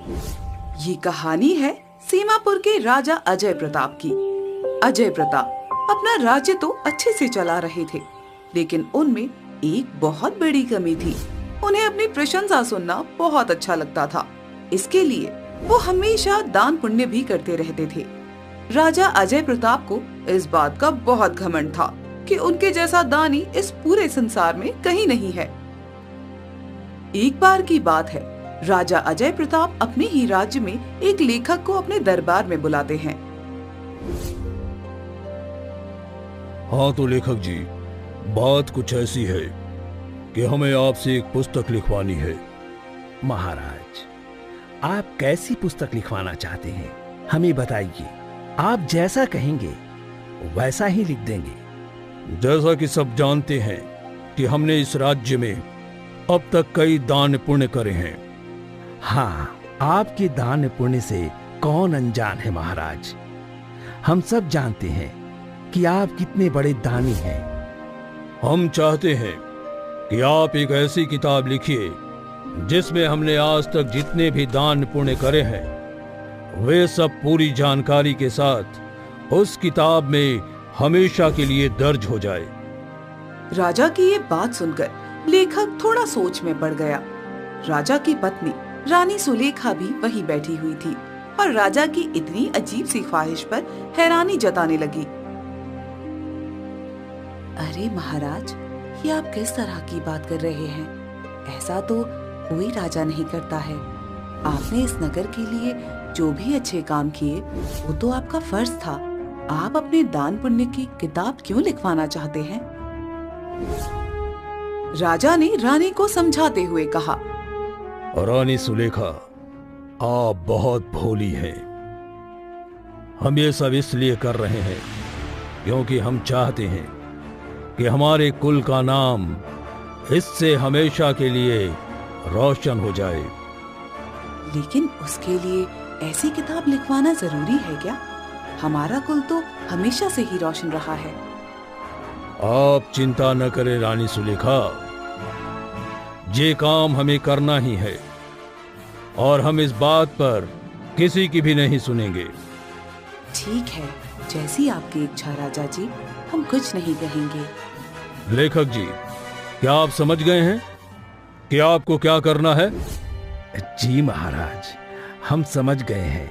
ये कहानी है सीमापुर के राजा अजय प्रताप की। अजय प्रताप अपना राज्य तो अच्छे से चला रहे थे, लेकिन उनमें एक बहुत बड़ी कमी थी। उन्हें अपनी प्रशंसा सुनना बहुत अच्छा लगता था। इसके लिए वो हमेशा दान पुण्य भी करते रहते थे। राजा अजय प्रताप को इस बात का बहुत घमंड था कि उनके जैसा दानी इस पूरे संसार में कहीं नहीं है। एक बार की बात है, राजा अजय प्रताप अपने ही राज्य में एक लेखक को अपने दरबार में बुलाते हैं। हाँ तो लेखक जी, बात कुछ ऐसी है कि हमें आपसे एक पुस्तक लिखवानी है। महाराज, आप कैसी पुस्तक लिखवाना चाहते हैं, हमें बताइए। आप जैसा कहेंगे वैसा ही लिख देंगे। जैसा कि सब जानते हैं कि हमने इस राज्य में अब तक कई दान पुण्य करे हैं। हाँ, आपके दान पुण्य से कौन अनजान है महाराज। हम सब जानते हैं कि आप कितने बड़े दानी हैं। हम चाहते हैं कि आप एक ऐसी किताब लिखिए जिसमें हमने आज तक जितने भी दान पुण्य करे हैं वे सब पूरी जानकारी के साथ उस किताब में हमेशा के लिए दर्ज हो जाए। राजा की ये बात सुनकर लेखक थोड़ा सोच में पड़ गया। राजा की पत्नी रानी सुलेखा भी वहीं बैठी हुई थी और राजा की इतनी अजीब सी ख्वाहिश पर हैरानी जताने लगी। अरे महाराज, ये आप किस तरह की बात कर रहे हैं? ऐसा तो कोई राजा नहीं करता है। आपने इस नगर के लिए जो भी अच्छे काम किए वो तो आपका फर्ज था। आप अपने दान पुण्य की किताब क्यों लिखवाना चाहते हैं? राजा ने रानी को समझाते हुए कहा, रानी सुलेखा, आप बहुत भोली हैं। हम ये सब इसलिए कर रहे हैं क्योंकि हम चाहते हैं कि हमारे कुल का नाम इससे हमेशा के लिए रोशन हो जाए। लेकिन उसके लिए ऐसी किताब लिखवाना जरूरी है क्या? हमारा कुल तो हमेशा से ही रोशन रहा है। आप चिंता न करें रानी सुलेखा, ये काम हमें करना ही है और हम इस बात पर किसी की भी नहीं सुनेंगे। ठीक है, जैसी आपकी इच्छा राजा जी, हम कुछ नहीं कहेंगे। लेखक जी, क्या आप समझ गए हैं कि आपको क्या करना है? जी महाराज, हम समझ गए हैं।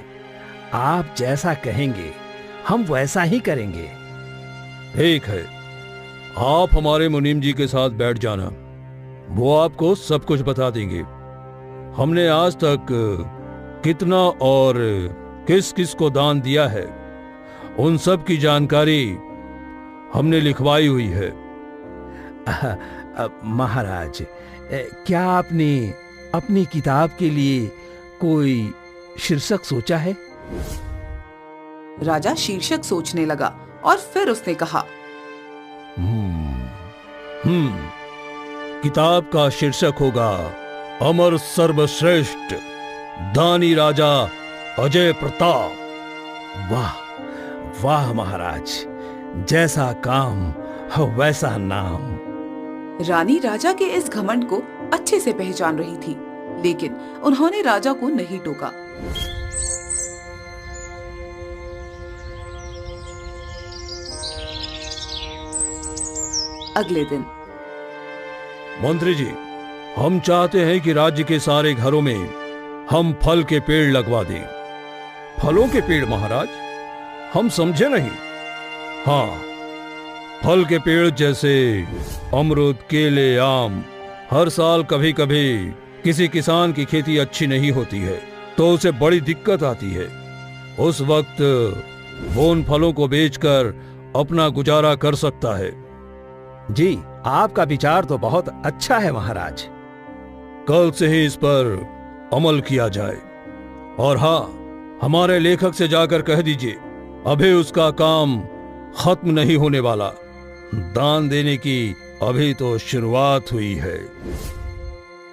आप जैसा कहेंगे हम वैसा ही करेंगे। ठीक है, आप हमारे मुनीम जी के साथ बैठ जाना, वो आपको सब कुछ बता देंगे। हमने आज तक कितना और किस किस को दान दिया है उन सब की जानकारी हमने लिखवाई हुई है। महाराज, क्या आपने अपनी किताब के लिए कोई शीर्षक सोचा है? राजा शीर्षक सोचने लगा और फिर उसने कहा, किताब का शीर्षक होगा अमर सर्वश्रेष्ठ दानी राजा अजय प्रताप। वाह वाह महाराज, जैसा काम वैसा नाम। रानी राजा के इस घमंड को अच्छे से पहचान रही थी, लेकिन उन्होंने राजा को नहीं टोका। अगले दिन, मंत्री जी, हम चाहते हैं कि राज्य के सारे घरों में हम फल के पेड़ लगवा दें। फलों के पेड़ महाराज? हम समझे नहीं। हाँ, फल के पेड़ जैसे अमरूद, केले, आम। हर साल कभी कभी किसी किसान की खेती अच्छी नहीं होती है तो उसे बड़ी दिक्कत आती है। उस वक्त वो उन फलों को बेचकर अपना गुजारा कर सकता है। जी, आपका विचार तो बहुत अच्छा है महाराज। कल से ही इस पर अमल किया जाए। और हाँ, हमारे लेखक से जाकर कह दीजिए, अभी उसका काम खत्म नहीं होने वाला। दान देने की अभी तो शुरुआत हुई है।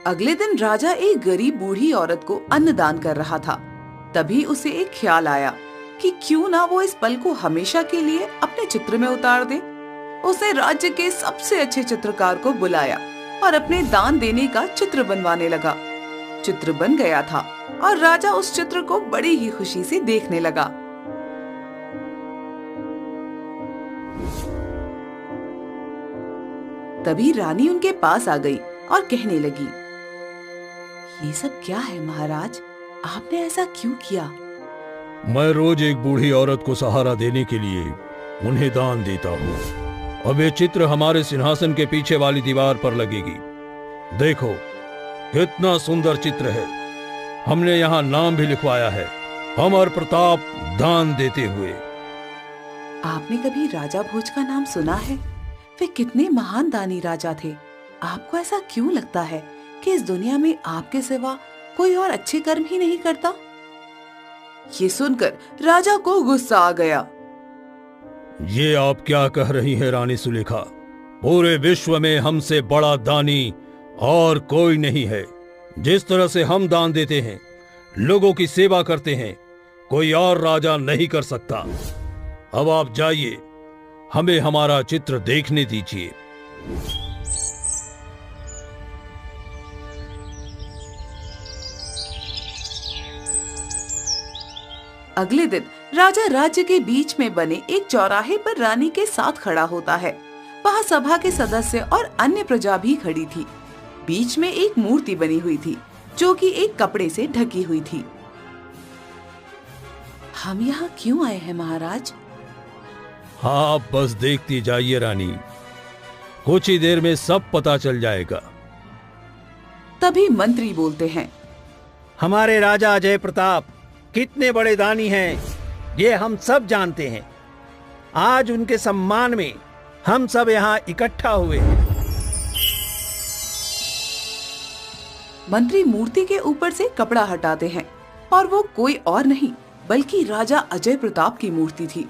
अगले दिन राजा एक गरीब बूढ़ी औरत को अन्न दान कर रहा था। तभी उसे एक ख्याल आया कि क्यों ना वो इस पल को हमेशा के लिए अपने चित्र में उतार दे। उसने राज्य के सबसे अच्छे चित्रकार को बुलाया और अपने दान देने का चित्र बनवाने लगा। चित्र बन गया था और राजा उस चित्र को बड़ी ही खुशी से देखने लगा। तभी रानी उनके पास आ गई और कहने लगी, ये सब क्या है महाराज, आपने ऐसा क्यों किया? मैं रोज एक बूढ़ी औरत को सहारा देने के लिए उन्हें दान देता हूँ। अब ये चित्र हमारे सिंहासन के पीछे वाली दीवार पर लगेगी। देखो कितना सुंदर चित्र है। हमने यहाँ नाम भी लिखवाया है, अमर प्रताप दान देते हुए। आपने कभी राजा भोज का नाम सुना है? वे कितने महान दानी राजा थे। आपको ऐसा क्यों लगता है कि इस दुनिया में आपके सिवा कोई और अच्छे कर्म ही नहीं करता? ये सुनकर राजा को गुस्सा आ गया। ये आप क्या कह रही हैं रानी सुलेखा? पूरे विश्व में हमसे बड़ा दानी और कोई नहीं है। जिस तरह से हम दान देते हैं, लोगों की सेवा करते हैं, कोई और राजा नहीं कर सकता। अब आप जाइए, हमें हमारा चित्र देखने दीजिए। अगले दिन राजा राज्य के बीच में बने एक चौराहे पर रानी के साथ खड़ा होता है। वहाँ सभा के सदस्य और अन्य प्रजा भी खड़ी थी। बीच में एक मूर्ति बनी हुई थी जो कि एक कपड़े से ढकी हुई थी। हम यहाँ क्यों आए हैं महाराज? आप बस देखती जाइए रानी, कुछ ही देर में सब पता चल जाएगा। तभी मंत्री बोलते हैं, हमारे राजा अजय प्रताप कितने बड़े दानी हैं, ये हम सब जानते हैं। आज उनके सम्मान में हम सब यहाँ इकट्ठा हुए हैं। मंत्री मूर्ति के ऊपर से कपड़ा हटाते हैं और वो कोई और नहीं बल्कि राजा अजय प्रताप की मूर्ति थी।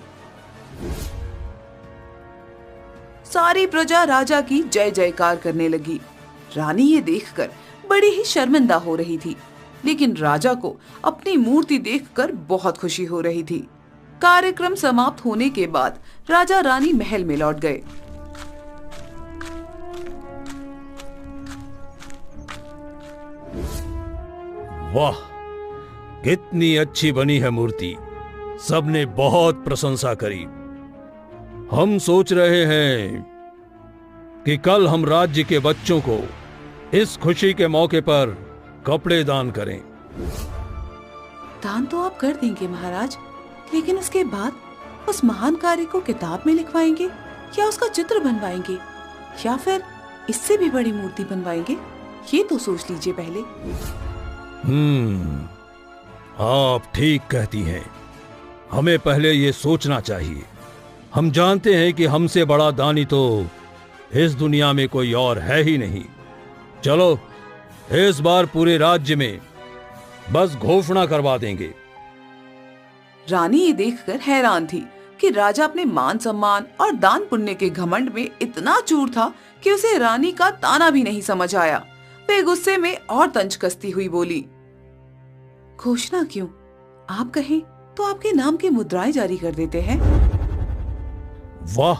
सारी प्रजा राजा की जय जयकार करने लगी। रानी ये देखकर बड़ी ही शर्मिंदा हो रही थी, लेकिन राजा को अपनी मूर्ति देखकर बहुत खुशी हो रही थी। कार्यक्रम समाप्त होने के बाद राजा रानी महल में लौट गए। वाह, कितनी अच्छी बनी है मूर्ति। सबने बहुत प्रशंसा करी। हम सोच रहे हैं कि कल हम राज्य के बच्चों को इस खुशी के मौके पर कपड़े दान करें। दान तो आप कर देंगे महाराज, लेकिन उसके बाद उस महान कार्य को किताब में लिखवाएंगे या उसका चित्र बनवाएंगे या फिर इससे भी बड़ी मूर्ति बनवाएंगे? ये तो सोच लीजिए पहले। आप ठीक कहती हैं। हमें पहले ये सोचना चाहिए। हम जानते हैं कि हमसे बड़ा दानी तो इस दुनिया में कोई और है ही नहीं। चलो इस बार पूरे राज्य में बस घोषणा करवा देंगे। रानी ये देखकर हैरान थी कि राजा अपने मान सम्मान और दान पुण्य के घमंड में इतना चूर था कि उसे रानी का ताना भी नहीं समझ आया। वे गुस्से में और तंज कसती हुई बोली, घोषणा क्यों? आप कहें तो आपके नाम की मुद्राएं जारी कर देते हैं। वाह,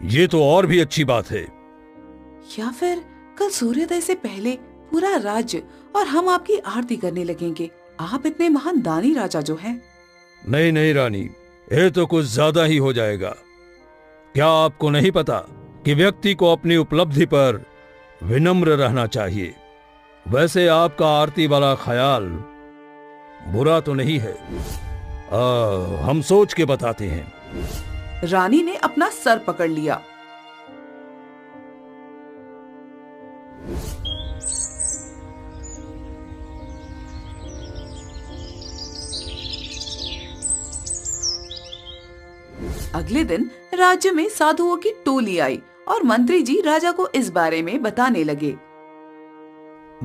ये तो और भी अच्छी बात है। या फिर कल सूर्योदय से पहले पूरा राज्य और हम आपकी आरती करने लगेंगे। आप इतने महान दानी राजा जो हैं। नहीं नहीं रानी, ये तो कुछ ज्यादा ही हो जाएगा। क्या आपको नहीं पता कि व्यक्ति को अपनी उपलब्धि पर विनम्र रहना चाहिए? वैसे आपका आरती वाला ख्याल बुरा तो नहीं है। हम सोच के बताते हैं। रानी ने अपना सर पकड़ लिया। अगले दिन राज्य में साधुओं की टोली आई और मंत्री जी राजा को इस बारे में बताने लगे।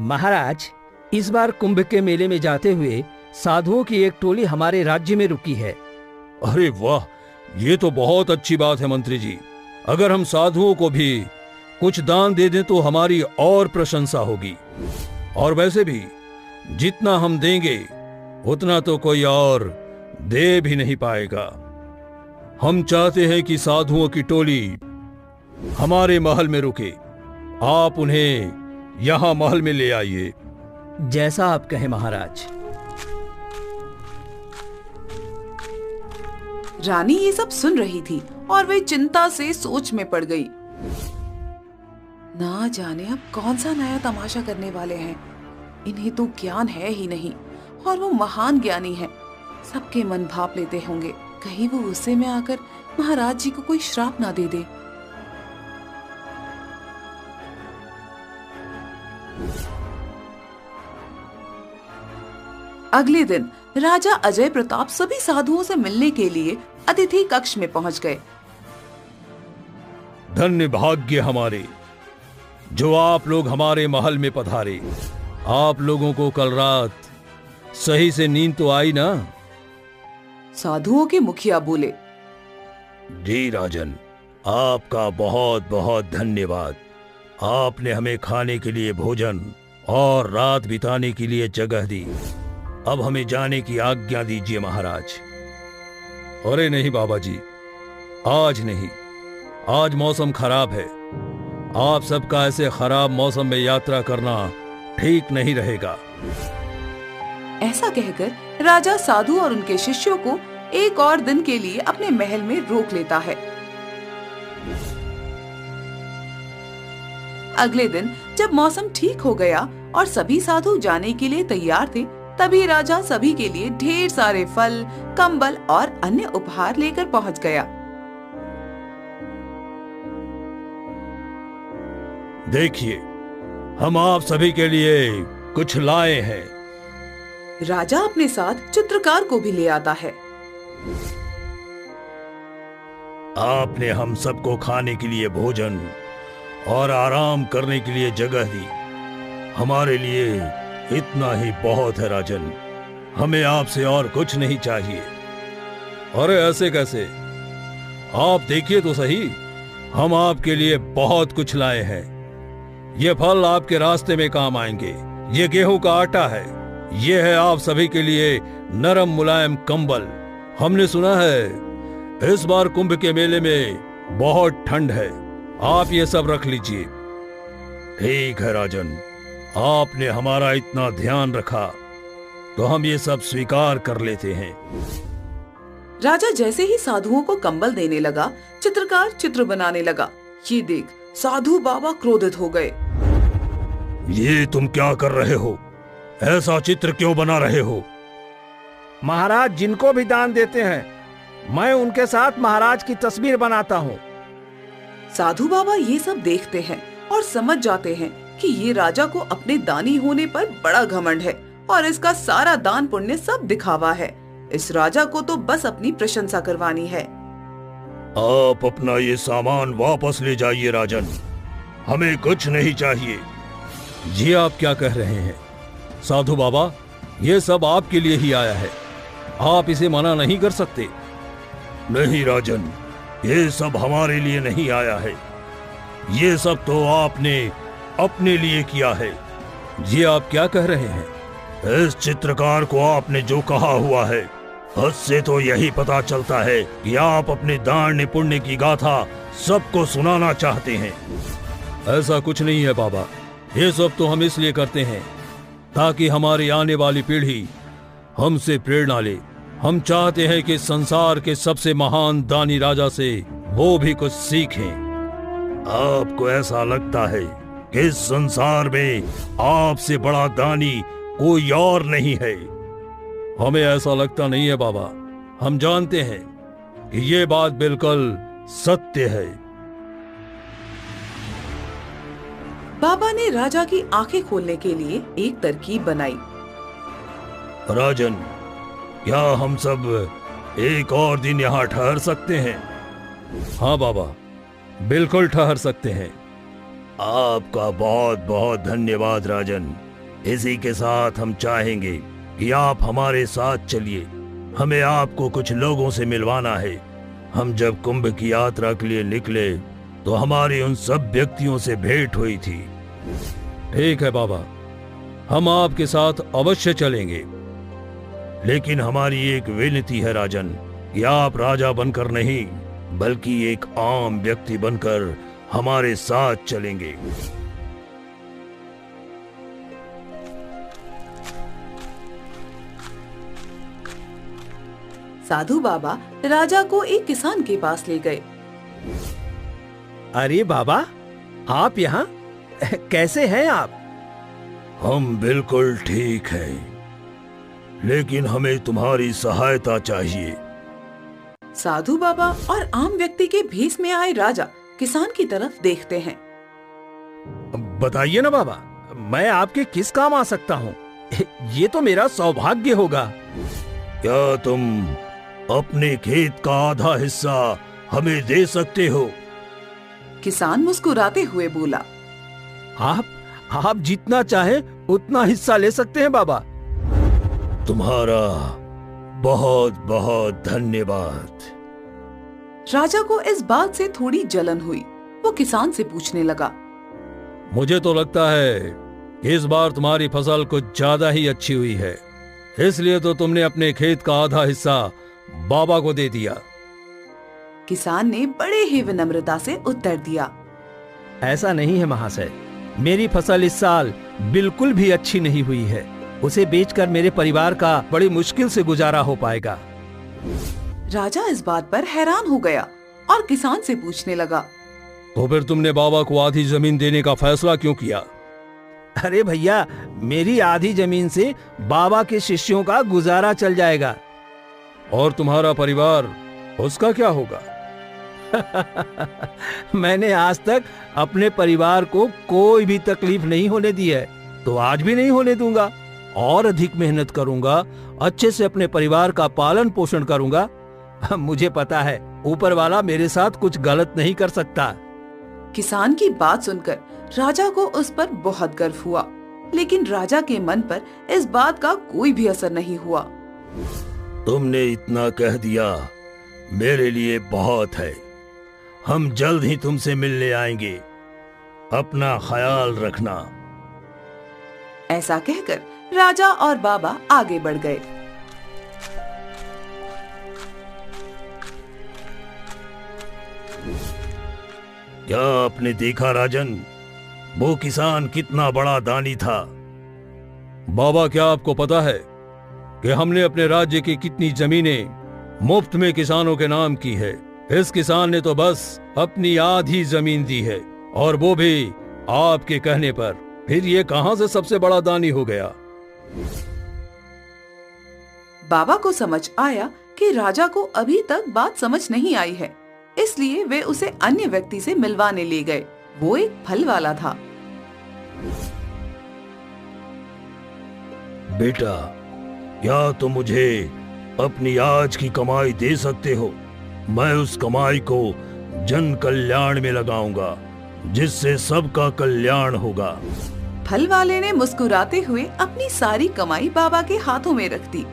महाराज, इस बार कुंभ के मेले में जाते हुए साधुओं की एक टोली हमारे राज्य में रुकी है। अरे वाह, ये तो बहुत अच्छी बात है मंत्री जी। अगर हम साधुओं को भी कुछ दान दे दें तो हमारी और प्रशंसा होगी। और वैसे भी जितना हम देंगे उतना तो कोई और दे भी नहीं पाएगा। हम चाहते हैं कि साधुओं की टोली हमारे महल में रुके। आप उन्हें यहाँ महल में ले आइए। जैसा आप कहें महाराज। रानी ये सब सुन रही थी और वे चिंता से सोच में पड़ गई। ना जाने अब कौन सा नया तमाशा करने वाले हैं। इन्हें तो ज्ञान है ही नहीं और वो महान ज्ञानी है, सबके मन भाप लेते होंगे। कहीं वो गुस्से में आकर महाराज जी को कोई श्राप ना दे दे। अगले दिन राजा अजय प्रताप सभी साधुओं से मिलने के लिए अतिथि कक्ष में पहुंच गए। धन्य भाग्य हमारे जो आप लोग हमारे महल में पधारे। आप लोगों को कल रात सही से नींद तो आई ना? साधुओं के मुखिया बोले। जी राजन, आपका बहुत बहुत धन्यवाद। आपने हमें खाने के लिए भोजन और रात बिताने के लिए जगह दी। अब हमें जाने की आज्ञा दीजिए महाराज। अरे नहीं बाबा जी, आज नहीं। आज मौसम खराब है। आप सबका ऐसे खराब मौसम में यात्रा करना ठीक नहीं रहेगा। ऐसा कहकर राजा साधु और उनके शिष्यों को एक और दिन के लिए अपने महल में रोक लेता है। अगले दिन जब मौसम ठीक हो गया और सभी साधु जाने के लिए तैयार थे, तभी राजा सभी के लिए ढेर सारे फल, कंबल और अन्य उपहार लेकर पहुंच गया। देखिए, हम आप सभी के लिए कुछ लाए हैं। राजा अपने साथ चित्रकार को भी ले आता है। आपने हम सबको खाने के लिए भोजन और आराम करने के लिए जगह दी। हमारे लिए इतना ही बहुत है राजन। हमें आपसे और कुछ नहीं चाहिए। अरे ऐसे कैसे? आप देखिए तो सही, हम आपके लिए बहुत कुछ लाए हैं। ये फल आपके रास्ते में काम आएंगे। ये गेहूं का आटा है। ये है आप सभी के लिए नरम मुलायम कंबल। हमने सुना है इस बार कुंभ के मेले में बहुत ठंड है। आप ये सब रख लीजिए। ठीक है राजन, आपने हमारा इतना ध्यान रखा तो हम ये सब स्वीकार कर लेते हैं। राजा जैसे ही साधुओं को कंबल देने लगा, चित्रकार चित्र बनाने लगा। ये देख साधु बाबा क्रोधित हो गए। ये तुम क्या कर रहे हो? ऐसा चित्र क्यों बना रहे हो? महाराज जिनको भी दान देते हैं, मैं उनके साथ महाराज की तस्वीर बनाता हूँ। साधु बाबा ये सब देखते हैं और समझ जाते हैं कि ये राजा को अपने दानी होने पर बड़ा घमंड है और इसका सारा दान पुण्य सब दिखावा है। इस राजा को तो बस अपनी प्रशंसा करवानी है। आप अपना ये सामान वापस ले जाइए राजन, हमें कुछ नहीं चाहिए। जी आप क्या कह रहे हैं साधु बाबा? ये सब आपके लिए ही आया है, आप इसे मना नहीं कर सकते। नहीं राजन, ये सब हमारे लिए नहीं आया है। ये सब तो आपने अपने लिए किया है। जी आप क्या कह रहे हैं? इस चित्रकार को आपने जो कहा हुआ है, उससे तो यही पता चलता है कि आप अपने दान पुण्य की गाथा सबको सुनाना चाहते हैं। ऐसा कुछ नहीं है बाबा, ये सब तो हम इसलिए करते हैं ताकि हमारी आने वाली पीढ़ी हमसे प्रेरणा ले। हम चाहते हैं कि संसार के सबसे महान दानी राजा से वो भी कुछ सीखें। आपको ऐसा लगता है कि इस संसार में आपसे बड़ा दानी कोई और नहीं है? हमें ऐसा लगता नहीं है बाबा। हम जानते हैं कि ये बात बिल्कुल सत्य है। बाबा ने राजा की आंखें खोलने के लिए एक तरकीब बनाई। राजन, क्या हम सब एक और दिन यहाँ ठहर सकते हैं? हाँ बाबा, बिल्कुल ठहर सकते हैं। आपका बहुत बहुत धन्यवाद राजन। इसी के साथ हम चाहेंगे कि आप हमारे साथ चलिए। हमें आपको कुछ लोगों से मिलवाना है। हम जब कुंभ की यात्रा के लिए निकले तो हमारी उन सब व्यक्तियों से भेंट हुई थी। ठीक है बाबा, हम आपके साथ अवश्य चलेंगे। लेकिन हमारी एक विनती है राजन कि आप राजा बनकर नहीं बल्कि एक आम व्यक्ति बनकर हमारे साथ चलेंगे। साधु बाबा राजा को एक किसान के पास ले गए। अरे बाबा, आप यहाँ कैसे हैं आप? हम बिल्कुल ठीक हैं, लेकिन हमें तुम्हारी सहायता चाहिए। साधु बाबा और आम व्यक्ति के भेष में आए राजा किसान की तरफ देखते हैं। बताइए ना बाबा, मैं आपके किस काम आ सकता हूँ? ये तो मेरा सौभाग्य होगा। क्या तुम अपने खेत का आधा हिस्सा हमें दे सकते हो? किसान मुस्कुराते हुए बोला, आप जितना चाहे उतना हिस्सा ले सकते हैं बाबा। तुम्हारा बहुत बहुत धन्यवाद। राजा को इस बात से थोड़ी जलन हुई। वो किसान से पूछने लगा, मुझे तो लगता है कि इस बार तुम्हारी फसल कुछ ज्यादा ही अच्छी हुई है, इसलिए तो तुमने अपने खेत का आधा हिस्सा बाबा को दे दिया। किसान ने बड़े ही विनम्रता से उत्तर दिया, ऐसा नहीं है महाशय, मेरी फसल इस साल बिल्कुल भी अच्छी नहीं हुई है। उसे बेचकर मेरे परिवार का बड़ी मुश्किल से गुजारा हो पाएगा। राजा इस बात पर हैरान हो गया और किसान से पूछने लगा, तो फिर तुमने बाबा को आधी जमीन देने का फैसला क्यों किया? अरे भैया, मेरी आधी जमीन से बाबा के शिष्यों का गुजारा चल जाएगा। और तुम्हारा परिवार, उसका क्या होगा? मैंने आज तक अपने परिवार को कोई भी तकलीफ नहीं होने दी है, तो आज भी नहीं होने दूंगा। और अधिक मेहनत करूंगा, अच्छे से अपने परिवार का पालन पोषण करूंगा। मुझे पता है ऊपर वाला मेरे साथ कुछ गलत नहीं कर सकता। किसान की बात सुनकर राजा को उस पर बहुत गर्व हुआ, लेकिन राजा के मन पर इस बात का कोई भी असर नहीं हुआ। तुमने इतना कह दिया, मेरे लिए बहुत है। हम जल्द ही तुमसे मिलने आएंगे। अपना ख्याल रखना। ऐसा कहकर राजा और बाबा आगे बढ़ गए। क्या आपने देखा राजन, वो किसान कितना बड़ा दानी था? बाबा, क्या आपको पता है कि हमने अपने राज्य की कितनी जमीनें मुफ्त में किसानों के नाम की है? इस किसान ने तो बस अपनी आधी जमीन दी है, और वो भी आपके कहने पर। फिर ये कहां से सबसे बड़ा दानी हो गया? बाबा को समझ आया कि राजा को अभी तक बात समझ नहीं आई है, इसलिए वे उसे अन्य व्यक्ति से मिलवाने ले गए। वो एक फल वाला था। बेटा, क्या तुम मुझे अपनी आज की कमाई दे सकते हो? मैं उस कमाई को जन कल्याण में लगाऊंगा, जिससे सबका कल्याण होगा। फल वाले ने मुस्कुराते हुए अपनी सारी कमाई बाबा के हाथों में रख दी।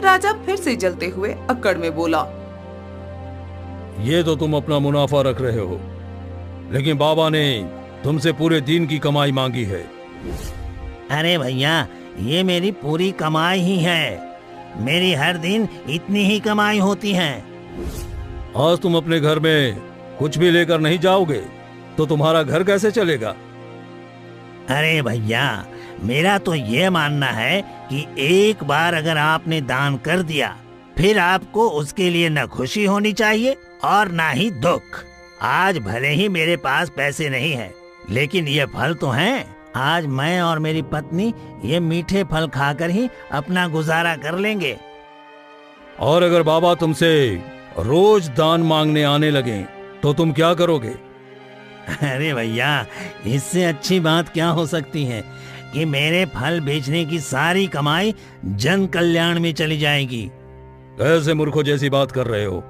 राजा फिर से जलते हुए अक्कड़ में बोला, ये तो तुम अपना मुनाफा रख रहे हो, लेकिन बाबा ने तुमसे पूरे दिन की कमाई मांगी है। अरे भैया, ये मेरी पूरी कमाई ही है। मेरी हर दिन इतनी ही कमाई होती है। आज तुम अपने घर में कुछ भी लेकर नहीं जाओगे तो तुम्हारा घर कैसे चलेगा? अरे भैया, मेरा तो ये मानना है कि एक बार अगर आपने दान कर दिया, फिर आपको उसके लिए न खुशी होनी चाहिए और ना ही दुख। आज भले ही मेरे पास पैसे नहीं है, लेकिन ये फल तो हैं। आज मैं और मेरी पत्नी ये मीठे फल खाकर ही अपना गुजारा कर लेंगे। और अगर बाबा तुमसे रोज दान मांगने आने लगे तो तुम क्या करोगे? अरे भैया, इससे अच्छी बात क्या हो सकती है कि मेरे फल बेचने की सारी कमाई जन कल्याण में चली जाएगी। कैसे मूर्खों जैसी बात कर रहे हो?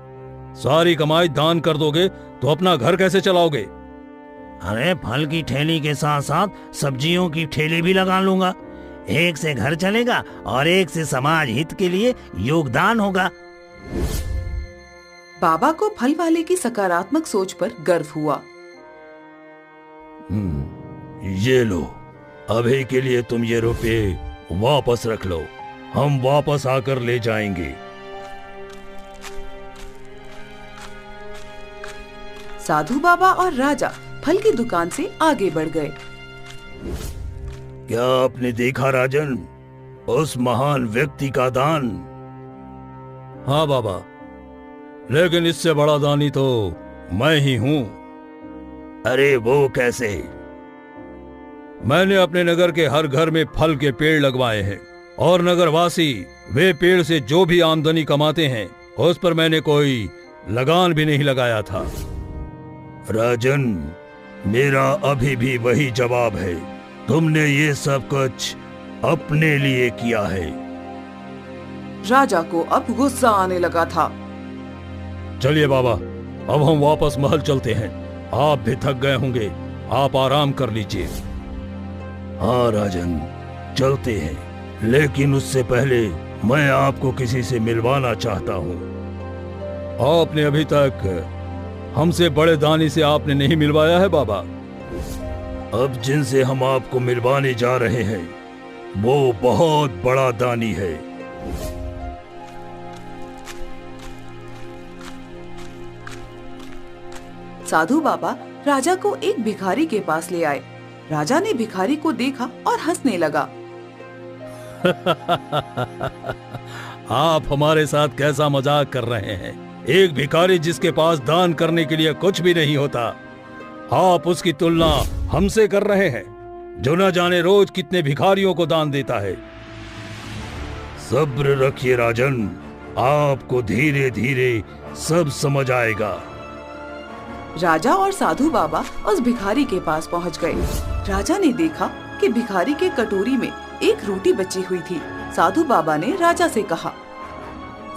सारी कमाई दान कर दोगे तो अपना घर कैसे चलाओगे? अरे फल की ठेली के साथ साथ सब्जियों की ठेली भी लगा लूंगा। एक से घर चलेगा और एक से समाज हित के लिए योगदान होगा। बाबा को फल वाले की सकारात्मक सोच पर गर्व हुआ। ये लो, अभी के लिए तुम ये रुपए वापस रख लो, हम वापस आकर ले जाएंगे। साधु बाबा और राजा फल की दुकान से आगे बढ़ गए। क्या आपने देखा राजन, उस महान व्यक्ति का दान? हाँ बाबा, लेकिन इससे बड़ा दानी तो मैं ही हूं। अरे वो कैसे? मैंने अपने नगर के हर घर में फल के पेड़ लगवाए हैं और नगरवासी वे पेड़ से जो भी आमदनी कमाते हैं उस पर मैंने कोई लगान भी नहीं लगाया था। राजन, मेरा अभी भी वही जवाब है। तुमने ये सब कुछ अपने लिए किया है। राजा को अब गुस्सा आने लगा था। चलिए बाबा, अब हम वापस महल चलते हैं। आप भी थक गए होंगे, आप आराम कर लीजिए। हाँ राजन, चलते हैं, लेकिन उससे पहले मैं आपको किसी से मिलवाना चाहता हूँ। आपने अभी तक हमसे बड़े दानी से आपने नहीं मिलवाया है बाबा। अब जिनसे हम आपको मिलवाने जा रहे हैं वो बहुत बड़ा दानी है। साधु बाबा राजा को एक भिखारी के पास ले आए। राजा ने भिखारी को देखा और हंसने लगा। आप हमारे साथ कैसा मजाक कर रहे हैं? एक भिखारी जिसके पास दान करने के लिए कुछ भी नहीं होता, आप उसकी तुलना हमसे कर रहे हैं जो न जाने रोज कितने भिखारियों को दान देता है। सब्र रखिए राजन, आपको धीरे धीरे सब समझ आएगा। राजा और साधु बाबा उस भिखारी के पास पहुंच गए। राजा ने देखा कि भिखारी के कटोरी में एक रोटी बची हुई थी। साधु बाबा ने राजा से कहा,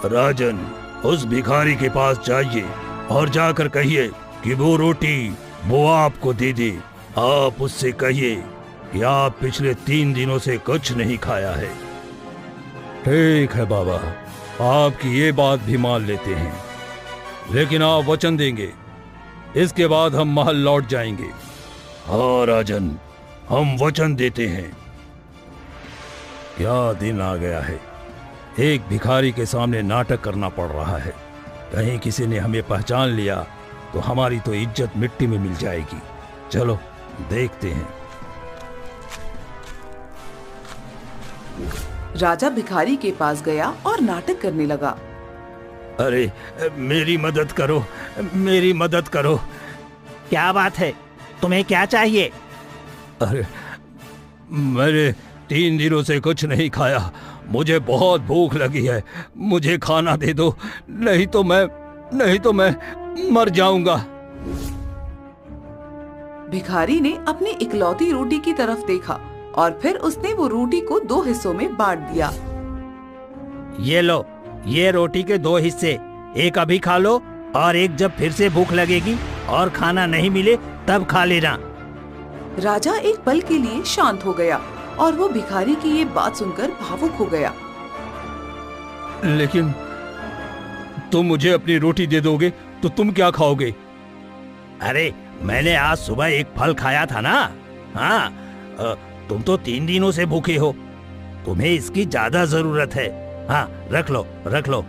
राजन, उस भिखारी के पास जाइए और जाकर कहिए कि वो रोटी वो आपको दे दे। आप उससे कहिए कि आप पिछले 3 दिनों से कुछ नहीं खाया है। ठीक है बाबा, आपकी ये बात भी मान लेते हैं, लेकिन आप वचन देंगे इसके बाद हम महल लौट जाएंगे। हाँ राजन, हम वचन देते हैं। क्या दिन आ गया है, एक भिखारी के सामने नाटक करना पड़ रहा है। कहीं किसी ने हमें पहचान लिया तो हमारी तो इज्जत मिट्टी में मिल जाएगी। चलो देखते हैं। राजा भिखारी के पास गया और नाटक करने लगा। अरे मेरी मदद करो, मेरी मदद करो। क्या बात है, तुम्हें क्या चाहिए? अरे मैंने 3 दिनों से कुछ नहीं खाया, मुझे बहुत भूख लगी है, मुझे खाना दे दो, नहीं तो मैं मर जाऊंगा। भिखारी ने अपनी इकलौती रोटी की तरफ देखा और फिर उसने वो रोटी को 2 हिस्सों में बांट दिया। ये लो, ये रोटी के 2 हिस्से, एक अभी खा लो और एक जब फिर से भूख लगेगी और खाना नहीं मिले तब खा लेना। राजा एक पल के लिए शांत हो गया और वो भिखारी की ये बात सुनकर भावुक हो गया। लेकिन तुम मुझे अपनी रोटी दे दोगे तो तुम क्या खाओगे? अरे मैंने आज सुबह एक फल खाया था ना। हाँ, तुम तो 3 दिनों से भूखे हो, तुम्हें इसकी ज्यादा जरूरत है। हाँ, रख लो, रख लो।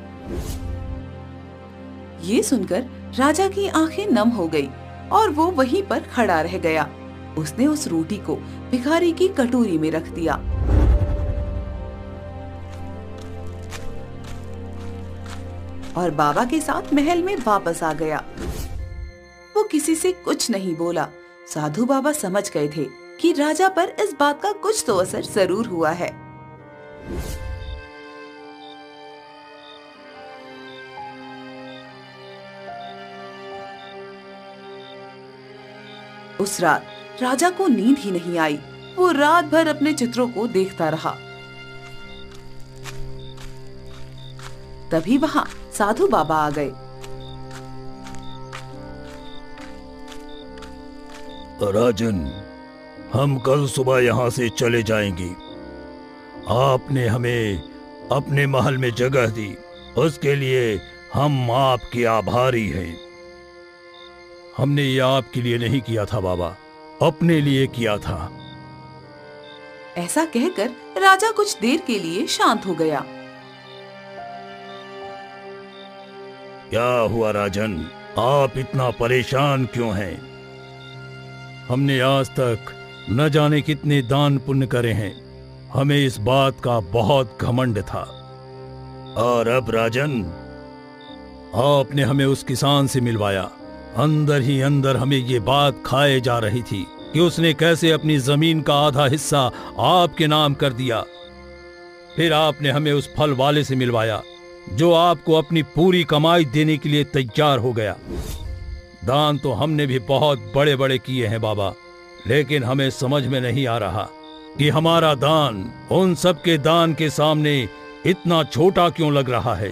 ये सुनकर राजा की आंखें नम हो गई और वो वहीं पर खड़ा रह गया। उसने उस रोटी को भिखारी की कटोरी में रख दिया। और बाबा के साथ महल में वापस आ गया। वो किसी से कुछ नहीं बोला। साधु बाबा समझ गए थे कि राजा पर इस बात का कुछ तो असर जरूर हुआ है। उस रात राजा को नींद ही नहीं आई। वो रात भर अपने चित्रों को देखता रहा। तभी वहाँ साधु बाबा आ गए। राजन, हम कल सुबह यहाँ से चले जाएंगे। आपने हमें अपने महल में जगह दी, उसके लिए हम आपके आभारी हैं। हमने ये आपके लिए नहीं किया था बाबा, अपने लिए किया था। ऐसा कहकर राजा कुछ देर के लिए शांत हो गया। क्या हुआ राजन, आप इतना परेशान क्यों हैं? हमने आज तक न जाने कितने दान पुण्य करे हैं, हमें इस बात का बहुत घमंड था। और अब राजन, आपने हमें उस किसान से मिलवाया। अंदर ही अंदर हमें ये बात खाए जा रही थी कि उसने कैसे अपनी जमीन का आधा हिस्सा आपके नाम कर दिया। फिर आपने हमें उस फल वाले से मिलवाया जो आपको अपनी पूरी कमाई देने के लिए तैयार हो गया। दान तो हमने भी बहुत बड़े बड़े किए हैं बाबा, लेकिन हमें समझ में नहीं आ रहा कि हमारा दान उन सब के दान के सामने इतना छोटा क्यों लग रहा है।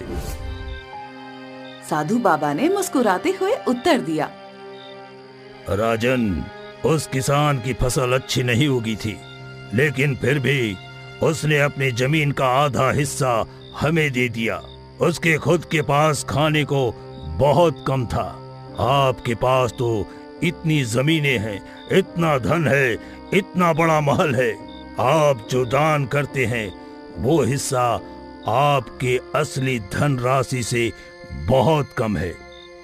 साधु बाबा ने मुस्कुराते हुए उत्तर दिया, राजन, उस किसान की फसल अच्छी नहीं उगी थी, लेकिन फिर भी उसने अपनी जमीन का आधा हिस्सा हमें दे दिया। उसके खुद के पास खाने को बहुत कम था। आपके पास तो इतनी जमीनें हैं, इतना धन है, इतना बड़ा महल है। आप जो दान करते हैं वो हिस्सा आपके असली धन राशि से बहुत कम है।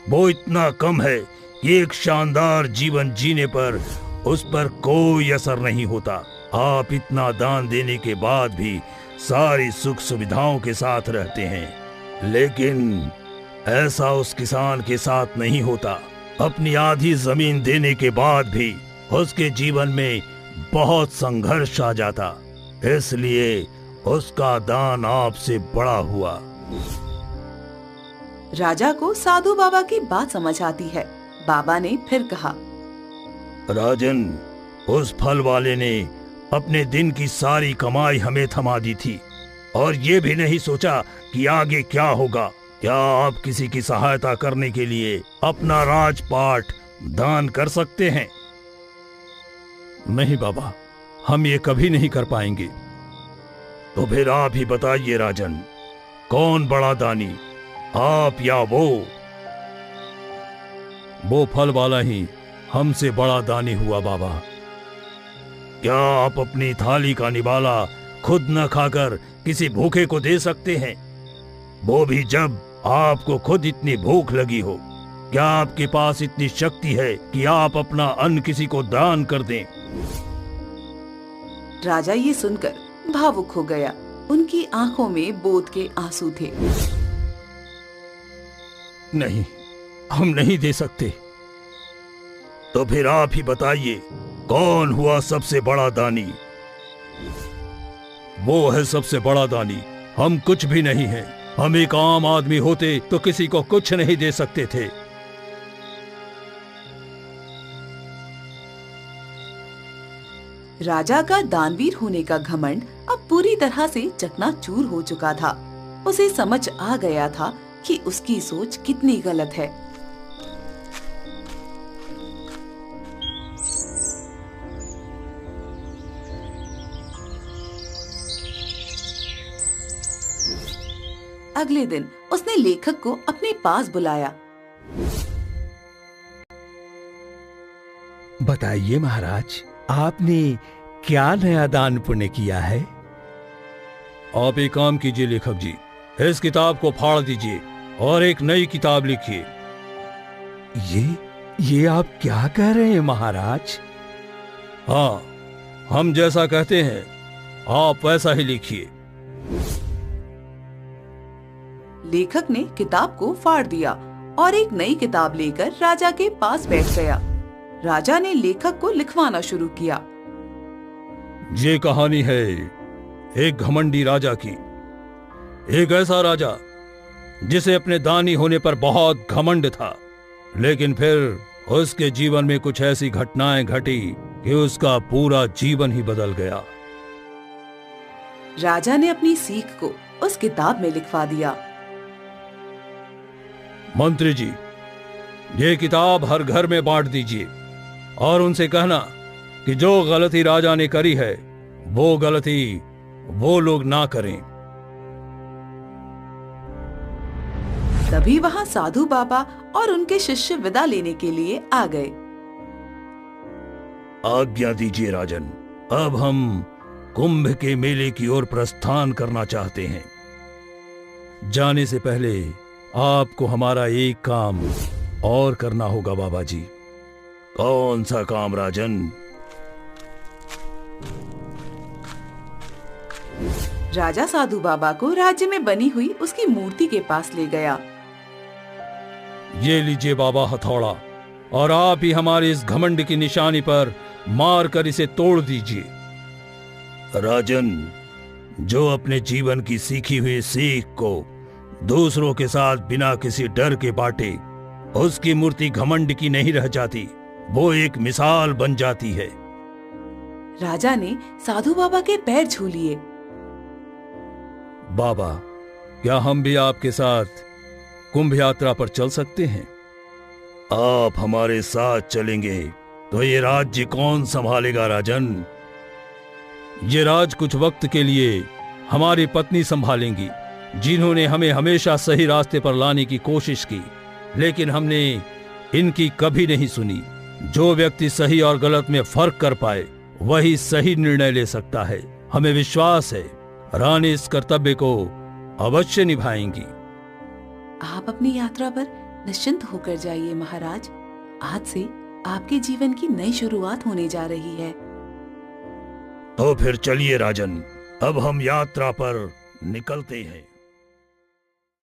वो इतना कम है कि एक शानदार जीवन जीने पर उस पर कोई असर नहीं होता। आप इतना दान देने के बाद भी सारी सुख सुविधाओं के साथ रहते हैं, लेकिन ऐसा उस किसान के साथ नहीं होता। अपनी आधी जमीन देने के बाद भी उसके जीवन में बहुत संघर्ष आ जाता, इसलिए उसका दान आपसे बड़ा हुआ। राजा को साधु बाबा की बात समझ आती है। बाबा ने फिर कहा, राजन, उस फल वाले ने अपने दिन की सारी कमाई हमें थमा दी थी और ये भी नहीं सोचा कि आगे क्या होगा। क्या आप किसी की सहायता करने के लिए अपना राजपाट दान कर सकते हैं? नहीं बाबा, हम ये कभी नहीं कर पाएंगे। तो फिर आप ही बताइए राजन, कौन बड़ा दानी, आप या वो? वो फल वाला ही हमसे बड़ा दानी हुआ बाबा। क्या आप अपनी थाली का निवाला खुद न खाकर किसी भूखे को दे सकते हैं, वो भी जब आपको खुद इतनी भूख लगी हो? क्या आपके पास इतनी शक्ति है कि आप अपना अन्न किसी को दान कर दें? राजा ये सुनकर भावुक हो गया। उनकी आंखों में बोध के आंसू थे। नहीं, हम नहीं दे सकते। तो फिर आप ही बताइए, कौन हुआ सबसे बड़ा दानी? वो है सबसे बड़ा दानी, हम कुछ भी नहीं हैं। हम एक आम आदमी होते तो किसी को कुछ नहीं दे सकते थे। राजा का दानवीर होने का घमंड अब पूरी तरह से चकनाचूर हो चुका था। उसे समझ आ गया था कि उसकी सोच कितनी गलत है। अगले दिन उसने लेखक को अपने पास बुलाया। बताइए महाराज, आपने क्या नया दान पुण्य किया है? आप एक काम कीजिए लेखक जी, इस किताब को फाड़ दीजिए और एक नई किताब लिखिए। ये आप क्या कह रहे हैं महाराज? हाँ, हम जैसा कहते हैं आप वैसा ही लिखिए। लेखक ने किताब को फाड़ दिया और एक नई किताब लेकर राजा के पास बैठ गया। राजा ने लेखक को लिखवाना शुरू किया। ये कहानी है एक घमंडी राजा की। एक ऐसा राजा जिसे अपने दानी होने पर बहुत घमंड था, लेकिन फिर उसके जीवन में कुछ ऐसी घटनाएं घटी कि उसका पूरा जीवन ही बदल गया। राजा ने अपनी सीख को उस किताब में लिखवा दिया। मंत्री जी, ये किताब हर घर में बांट दीजिए और उनसे कहना कि जो गलती राजा ने करी है वो गलती वो लोग ना करें। तभी वहाँ साधु बाबा और उनके शिष्य विदा लेने के लिए आ गए। आज्ञा दीजिए राजन, अब हम कुंभ के मेले की ओर प्रस्थान करना चाहते हैं। जाने से पहले आपको हमारा एक काम और करना होगा बाबा जी। कौन सा काम राजन? राजा साधु बाबा को राज्य में बनी हुई उसकी मूर्ति के पास ले गया। ये लीजिए बाबा हथौड़ा, और आप ही हमारे इस घमंड की निशानी पर मार कर इसे तोड़ दीजिए। राजन, जो अपने जीवन की सीखी हुई सीख को दूसरों के साथ बिना किसी डर के बांटे, उसकी मूर्ति घमंड की नहीं रह जाती, वो एक मिसाल बन जाती है। राजा ने साधु बाबा के पैर छू लिए। बाबा, क्या हम भी आपके साथ कुंभ यात्रा पर चल सकते हैं? आप हमारे साथ चलेंगे तो ये राज्य कौन संभालेगा राजन? ये राज कुछ वक्त के लिए हमारी पत्नी संभालेंगी, जिन्होंने हमें हमेशा सही रास्ते पर लाने की कोशिश की, लेकिन हमने इनकी कभी नहीं सुनी। जो व्यक्ति सही और गलत में फर्क कर पाए वही सही निर्णय ले सकता है। हमें विश्वास है रानी इस कर्तव्य को अवश्य निभाएंगी। आप अपनी यात्रा पर निश्चिंत होकर जाइए महाराज। आज से आपके जीवन की नई शुरुआत होने जा रही है। तो फिर चलिए राजन, अब हम यात्रा पर निकलते हैं।